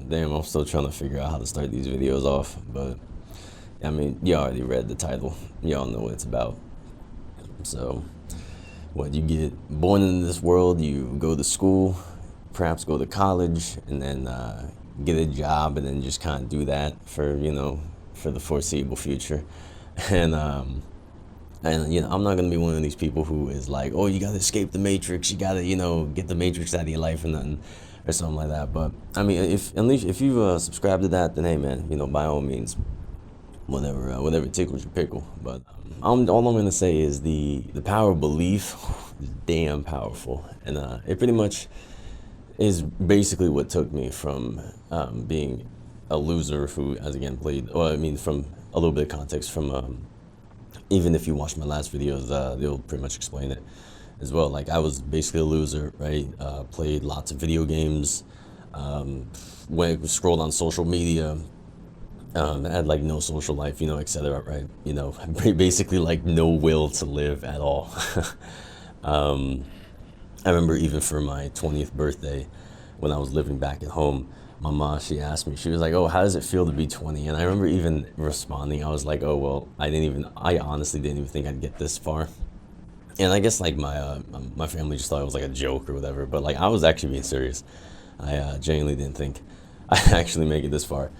Damn, I'm still trying to figure out how to start these videos off, but I mean, you already read the title. Y'all know what it's about. So, what you get born into this world, you go to school, perhaps go to college, and then get a job, and then just kind of do that for for the foreseeable future. And I'm not gonna be one of these people who is like, oh, you gotta escape the matrix, you gotta get the matrix out of your life and nothing, or something like that. But I mean, if at least if you subscribe to that, then hey man, by all means, whatever tickles your pickle. But all I'm gonna say is the power of belief is damn powerful, and it pretty much is basically what took me from being a loser who, as again, played. Well, I mean, from a little bit of context from even if you watch my last videos, they'll pretty much explain it as well. Like, I was basically a loser, right? Played lots of video games, scrolled on social media, had like no social life, etc. Right? Basically like no will to live at all. I remember even for my 20th birthday, when I was living back at home, my mom, she asked me, she was like, oh, how does it feel to be 20? And I remember even responding, I was like, oh, well, I honestly didn't even think I'd get this far. And I guess like my family just thought it was like a joke or whatever, but like I was actually being serious. I genuinely didn't think I'd actually make it this far.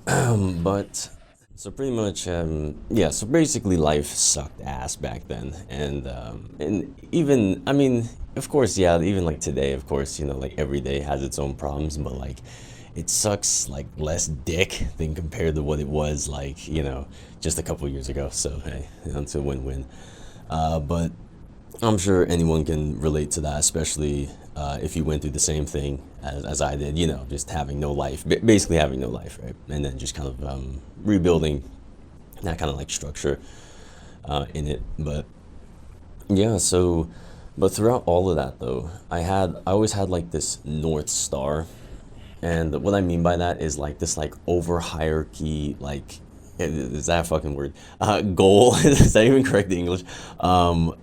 But so pretty much, yeah. So basically, life sucked ass back then, and even I mean, of course, yeah. Even like today, of course, like every day has its own problems, but like it sucks like less dick than compared to what it was like just a couple years ago. So hey, it's a win-win. But I'm sure anyone can relate to that, especially if you went through the same thing as I did, just having no life, basically having no life, right? And then just kind of rebuilding that kind of like structure in it. But yeah, but throughout all of that though, I always had like this North Star. And what I mean by that is like this like over hierarchy, like, is that a fucking word? Goal. Is that even correct in English?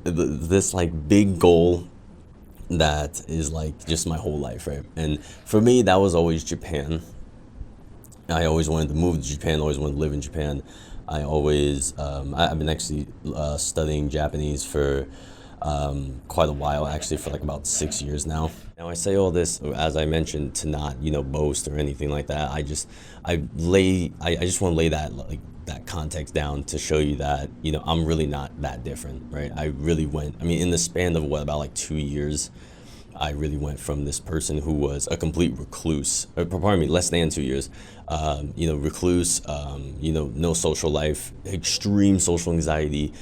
This like big goal that is like just my whole life, right? And for me, that was always Japan. I always wanted to move to Japan, always wanted to live in Japan. I've been actually studying Japanese for quite a while, actually for like about 6 years now. Now I say all this, as I mentioned, to not boast or anything like that. I just want to lay that like that context down to show you that I'm really not that different, right? I really went. I mean, in the span of about like 2 years, I really went from this person who was a complete recluse, or pardon me, less than 2 years, recluse, no social life, extreme social anxiety,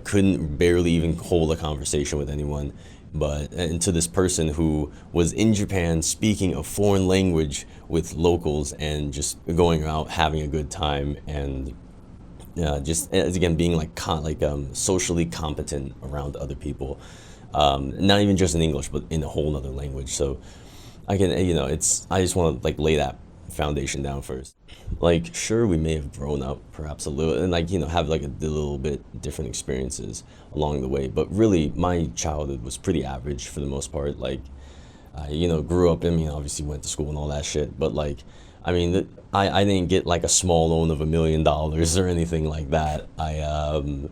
couldn't barely even hold a conversation with anyone, but into this person who was in Japan speaking a foreign language with locals and just going out having a good time and just as again being like socially competent around other people, not even just in English but in a whole other language. So I can I just want to like lay that foundation down first. Like, sure, we may have grown up perhaps a little and like have like a little bit different experiences along the way, but really my childhood was pretty average for the most part. Like, grew up, I mean, obviously went to school and all that shit, but like, I mean, I didn't get like a small loan of $1 million or anything like that.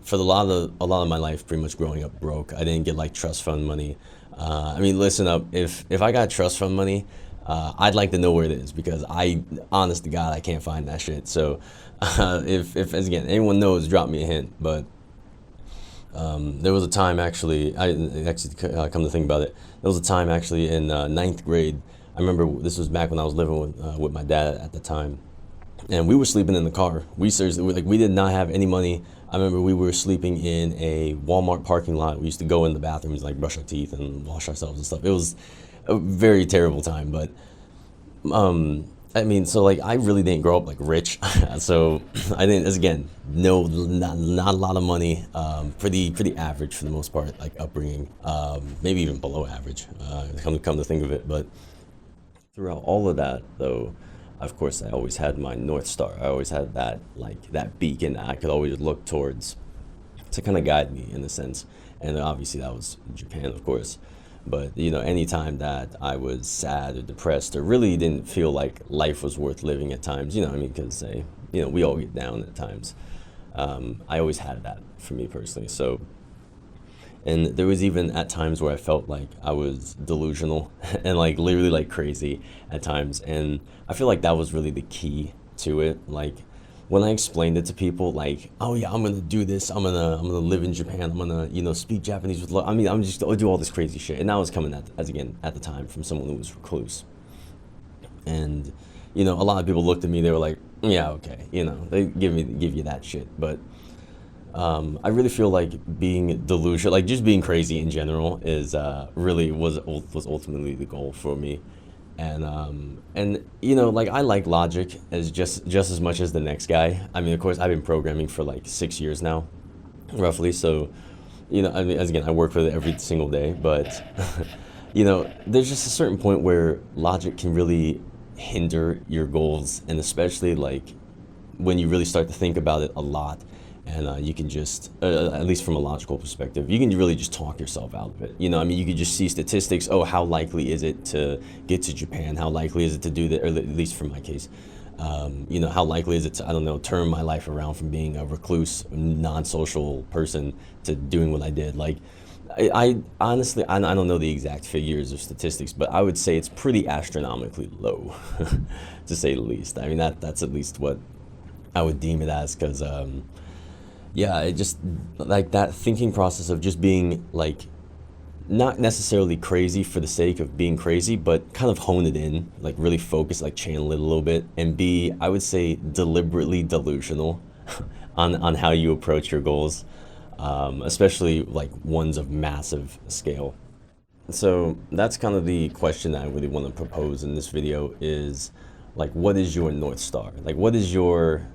For a lot of my life, pretty much growing up broke. I didn't get like trust fund money. I mean, listen up, if I got trust fund money, I'd like to know where it is, because honest to God, I can't find that shit. So if as again anyone knows, drop me a hint. But there was a time actually, come to think about it, there was a time actually in ninth grade. I remember this was back when I was living with my dad at the time, and we were sleeping in the car. We seriously, we did not have any money. I remember we were sleeping in a Walmart parking lot. We used to go in the bathrooms, like brush our teeth and wash ourselves and stuff. It was a very terrible time, but I mean, so like I really didn't grow up like rich, so I didn't. As again, no, not a lot of money. Pretty average for the most part, like upbringing. Maybe even below average. Come to think of it, but throughout all of that, though, of course, I always had my North Star. I always had that like that beacon that I could always look towards to kind of guide me in a sense. And obviously, that was Japan, of course. But anytime that I was sad or depressed or really didn't feel like life was worth living at times, I mean, because we all get down at times. I always had that for me personally. So, and there was even at times where I felt like I was delusional and like literally like crazy at times. And I feel like that was really the key to it. Like when I explained it to people, like, oh yeah, I'm gonna do this. I'm gonna live in Japan. I'm gonna speak Japanese with love. I mean, I'll do all this crazy shit. And that was coming as again at the time from someone who was recluse. And a lot of people looked at me. They were like, yeah, okay. They give you that shit, but. I really feel like being delusional, like just being crazy in general, is really was ultimately the goal for me, and like I like logic as just as much as the next guy. I mean, of course, I've been programming for like 6 years now, roughly. So, I mean, as again, I work with it every single day, but there's just a certain point where logic can really hinder your goals, and especially like when you really start to think about it a lot and you can just, at least from a logical perspective, you can really just talk yourself out of it. I mean, you could just see statistics. Oh, how likely is it to get to Japan? How likely is it to do that? Or at least for my case, how likely is it to, I don't know, turn my life around from being a recluse, non-social person to doing what I did? Like, I honestly, I don't know the exact figures or statistics, but I would say it's pretty astronomically low, to say the least. I mean, that's at least what I would deem it as, because yeah, it just like that thinking process of just being like not necessarily crazy for the sake of being crazy, but kind of hone it in, like really focus, like channel it a little bit, and be, I would say, deliberately delusional on how you approach your goals, especially like ones of massive scale. So that's kind of the question that I really want to propose in this video is like, what is your North Star? Like, what is your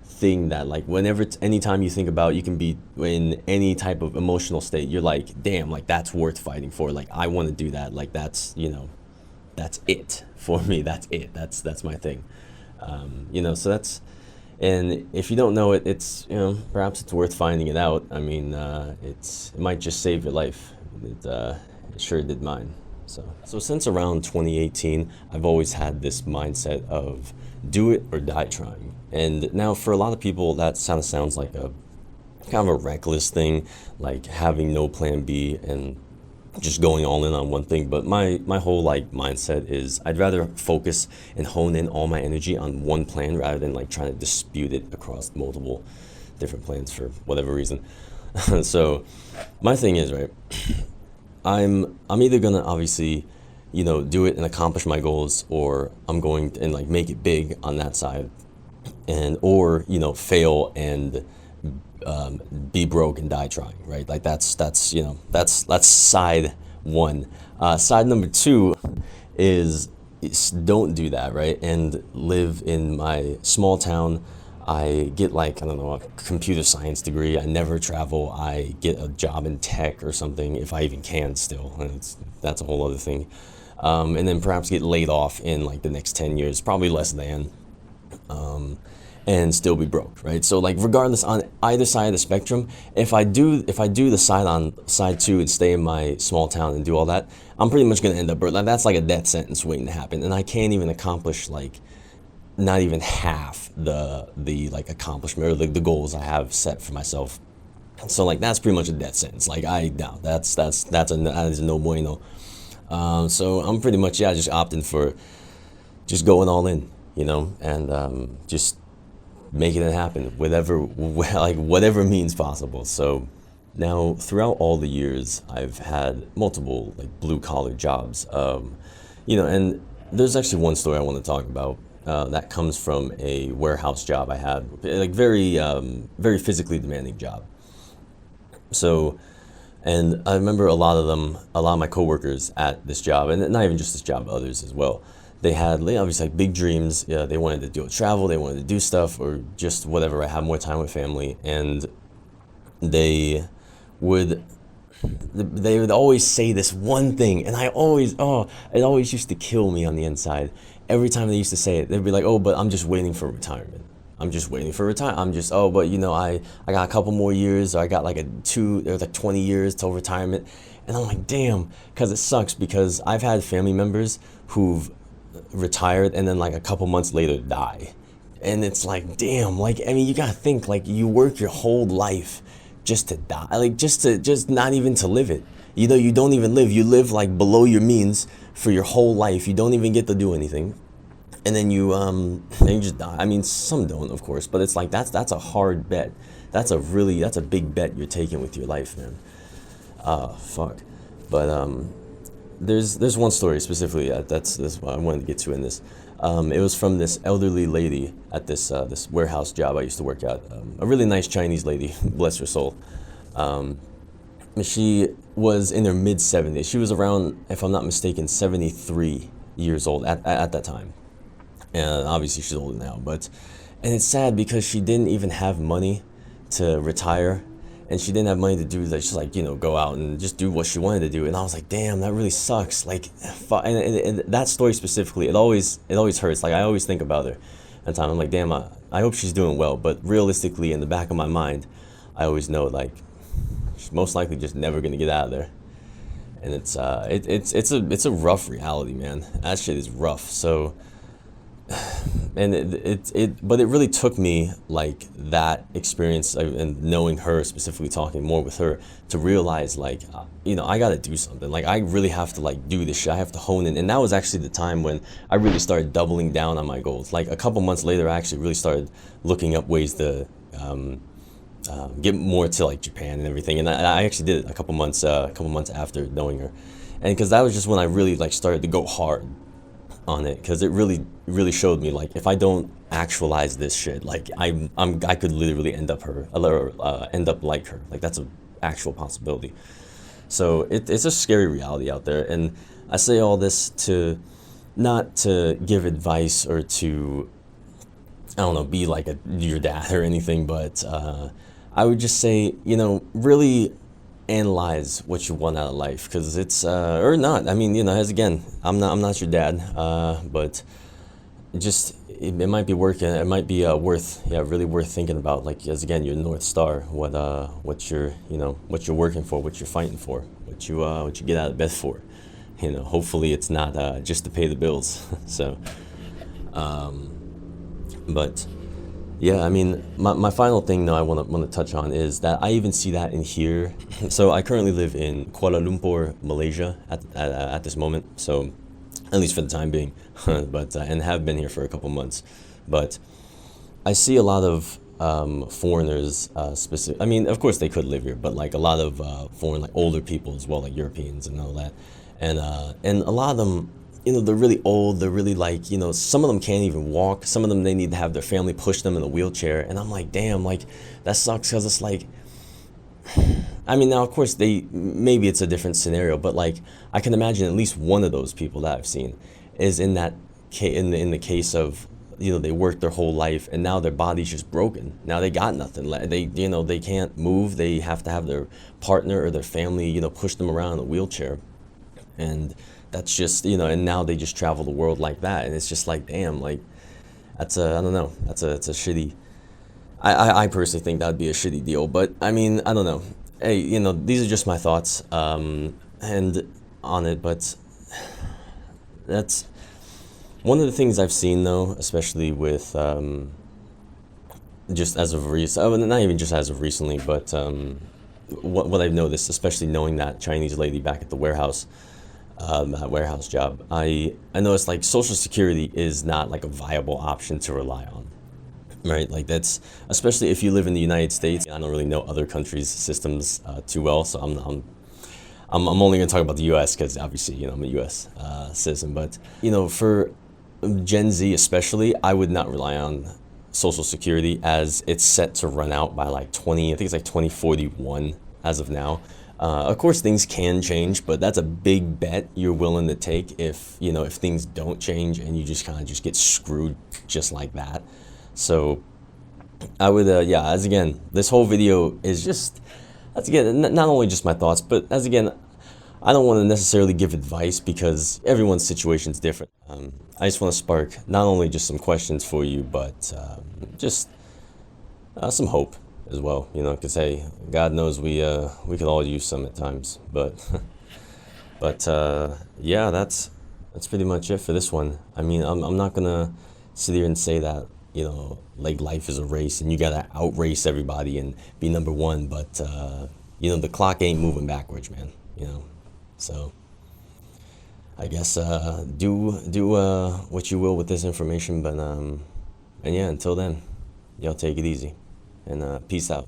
thing that like whenever anytime you think about, you can be in any type of emotional state, you're like, damn, like that's worth fighting for. Like I want to do that. Like that's it for me. That's it. That's my thing. So that's, and if you don't know it, it's, perhaps it's worth finding it out. I mean, it might just save your life. It sure did mine. So since around 2018, I've always had this mindset of do it or die trying. And now for a lot of people, that sounds like a kind of a reckless thing, like having no plan B and just going all in on one thing. But my whole like mindset is I'd rather focus and hone in all my energy on one plan rather than like trying to dispute it across multiple different plans for whatever reason. So my thing is, right, I'm either gonna obviously, do it and accomplish my goals, or I'm going to, and like make it big on that side, and or fail and be broke and die trying, right? Like that's side one. Side number two is don't do that, right? And live in my small town. I get like, I don't know, a computer science degree. I never travel. I get a job in tech or something, if I even can still. And that's a whole other thing. And then perhaps get laid off in like the next 10 years, probably less than, and still be broke, right? So like regardless on either side of the spectrum, if I do the side two and stay in my small town and do all that, I'm pretty much gonna end up broke. Like that's like a death sentence waiting to happen. And I can't even accomplish like not even half the like accomplishment or the goals I have set for myself. So like that's pretty much a death sentence. Like that is no bueno. So I'm pretty much just opting for just going all in, and just making it happen, whatever means possible. So now throughout all the years, I've had multiple like blue collar jobs, and there's actually one story I want to talk about. That comes from a warehouse job I had, like very physically demanding job. So, and I remember a lot of my coworkers at this job, and not even just this job, others as well. They had obviously like big dreams. Yeah, they wanted to do travel, they wanted to do stuff, or just whatever. I have more time with family, and they would always say this one thing, and it always used to kill me on the inside. Every time they used to say it, they'd be like, oh, but I'm just waiting for retirement. I'm just waiting for retirement. I got a couple more years, or I got like 20 years till retirement. And I'm like, damn, because it sucks because I've had family members who've retired and then like a couple months later die. And it's like, damn, like, I mean, you gotta think, like, you work your whole life just to die, like, just not even to live it. You know, you don't even live. You live like below your means for your whole life. You don't even get to do anything. And then you just die. I mean, some don't, of course, but it's like that's a hard bet. That's a big bet you're taking with your life, man. Fuck. But there's one story specifically that's what I wanted to get to in this. It was from this elderly lady at this warehouse job I used to work at. A really nice Chinese lady, bless her soul. She was in her mid 70s. She was around, if I'm not mistaken, 73 years old at that time. And obviously she's older now, but and it's sad because she didn't even have money to retire, and she didn't have money to do like just like go out and just do what she wanted to do. And I was like, damn, that really sucks. Like, and that story specifically, it always hurts. Like, I always think about her at the time. I'm like, damn, I hope she's doing well. But realistically, in the back of my mind, I always know like she's most likely just never gonna get out of there. And it's a rough reality, man. That shit is rough. So, and but it really took me like that experience and knowing her, specifically talking more with her, to realize like I got to do something. Like, I really have to like do this shit. I have to hone in. And that was actually the time when I really started doubling down on my goals. Like, a couple months later, I actually really started looking up ways to get more to like Japan and everything. And I actually did it a couple months after knowing her, and because that was just when I really like started to go hard on it, because it really showed me like, if I don't actualize this shit, like I could literally end up like her. Like, that's an actual possibility. So it's a scary reality out there. And I say all this to not to give advice or to, I don't know, be like your dad or anything, but I would just say, really analyze what you want out of life, because it's or not. I mean, as again, I'm not your dad, but just it might be working. It might be really worth thinking about. Like, as again, your North Star, what you're what you're working for, what you're fighting for, what you get out of bed for. Hopefully it's not just to pay the bills. So, but. Yeah, I mean, my final thing though I want to touch on is that I even see that in here. So I currently live in Kuala Lumpur, Malaysia at this moment. So at least for the time being, but and have been here for a couple months. But I see a lot of foreigners, specific. I mean, of course they could live here, but like a lot of foreign, like older people as well, like Europeans and all that, and a lot of them. They're really old. They're really like, some of them can't even walk. Some of them, they need to have their family push them in a wheelchair. And I'm like, damn, like, that sucks, because it's like, I mean, now, of course, maybe it's a different scenario, but like, I can imagine at least one of those people that I've seen is in the case of, they worked their whole life and now their body's just broken. Now they got nothing. They can't move. They have to have their partner or their family, push them around in a wheelchair. And that's just, and now they just travel the world like that. And it's just like, damn, like, I don't know, it's a shitty, I personally think that'd be a shitty deal. But I mean, I don't know. Hey, these are just my thoughts, and on it, but that's one of the things I've seen though, especially with, just as of recent, not even just as of recently, but, what I've noticed, especially knowing that Chinese lady back at the warehouse, that warehouse job, I noticed like Social Security is not like a viable option to rely on, right? Like, that's, especially if you live in the United States. I don't really know other countries' systems too well, so I'm only gonna talk about the U.S. because obviously I'm a U.S. Citizen. But for Gen Z especially, I would not rely on Social Security, as it's set to run out by like I think it's like 2041 as of now. Of course, things can change, but that's a big bet you're willing to take if things don't change and you just kind of just get screwed just like that. So I would, as again, this whole video is just, that's again, not only just my thoughts, but as again, I don't want to necessarily give advice because everyone's situation is different. I just want to spark not only just some questions for you, but just some hope as well, because hey, God knows we could all use some at times. But But yeah, that's pretty much it for this one. I mean, I'm not gonna sit here and say that, like life is a race and you gotta outrace everybody and be number one. But the clock ain't moving backwards, man. So I guess do what you will with this information. But and yeah, until then, y'all take it easy and peace out.